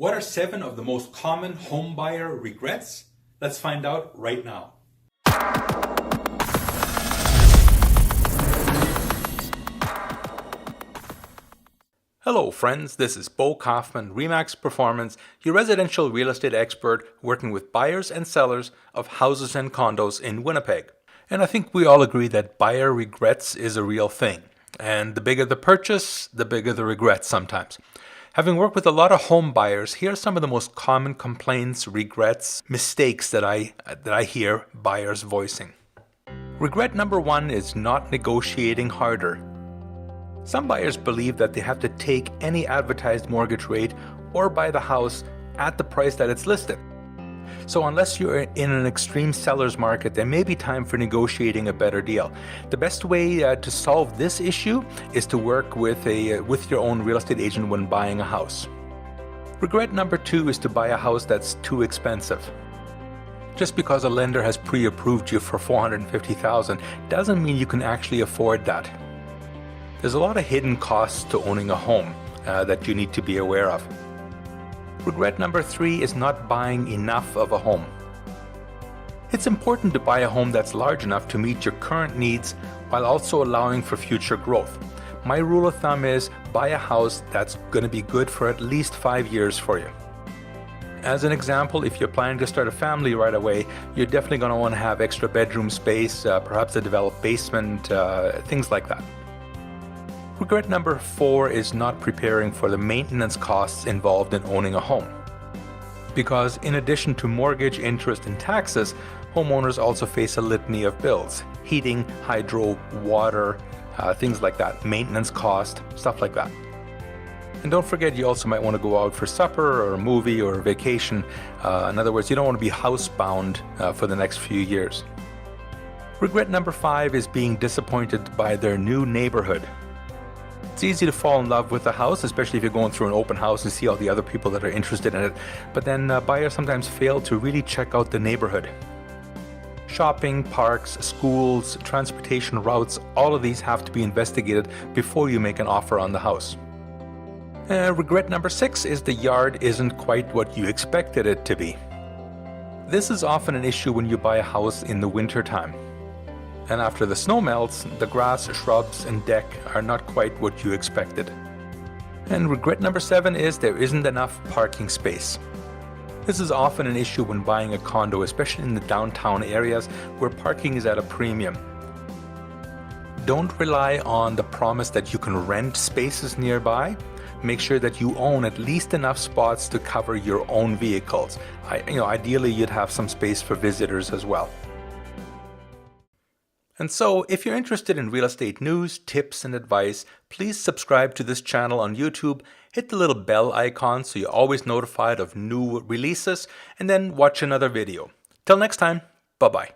What are 7 of the most common home buyer regrets? Let's find out right now. Hello friends, this is 𝗀𝗶𝘁𝗀𝘀, RE/MAX Performance, your residential real estate expert working with buyers and sellers of houses and condos in Winnipeg. And I think we all agree that buyer regrets is a real thing. And the bigger the purchase, the bigger the regrets sometimes. Having worked with a lot of home buyers, here are some of the most common complaints, regrets, mistakes that I hear buyers voicing. Regret number 1 is not negotiating harder. Some buyers believe that they have to take any advertised mortgage rate or buy the house at the price that it's listed. So unless you're in an extreme seller's market, there may be time for negotiating a better deal. The best way to solve this issue is to work with your own real estate agent when buying a house. Regret number 2 is to buy a house that's too expensive. Just because a lender has pre-approved you for $450,000 doesn't mean you can actually afford that. There's a lot of hidden costs to owning a home that you need to be aware of. Regret number 3 is not buying enough of a home. It's important to buy a home that's large enough to meet your current needs while also allowing for future growth. My rule of thumb is buy a house that's going to be good for at least 5 years for you. As an example, if you're planning to start a family right away, you're definitely going to want to have extra bedroom space, perhaps a developed basement, things like that. Regret number 4 is not preparing for the maintenance costs involved in owning a home. Because in addition to mortgage, interest, and taxes, homeowners also face a litany of bills. Heating, hydro, water, things like that, maintenance cost, stuff like that. And don't forget, you also might want to go out for supper or a movie or a vacation. In other words, you don't want to be housebound for the next few years. Regret number 5 is being disappointed by their new neighborhood. It's easy to fall in love with a house, especially if you're going through an open house and see all the other people that are interested in it. But then buyers sometimes fail to really check out the neighborhood. Shopping, parks, schools, transportation routes, all of these have to be investigated before you make an offer on the house. Regret number 6 is the yard isn't quite what you expected it to be. This is often an issue when you buy a house in the winter time. And after the snow melts, the grass, shrubs, and deck are not quite what you expected. And regret number 7 is there isn't enough parking space. This is often an issue when buying a condo, especially in the downtown areas where parking is at a premium. Don't rely on the promise that you can rent spaces nearby. Make sure that you own at least enough spots to cover your own vehicles. Ideally, you'd have some space for visitors as well. And so, if you're interested in real estate news, tips, and advice, please subscribe to this channel on YouTube, hit the little bell icon so you're always notified of new releases, and then watch another video. Till next time, bye-bye.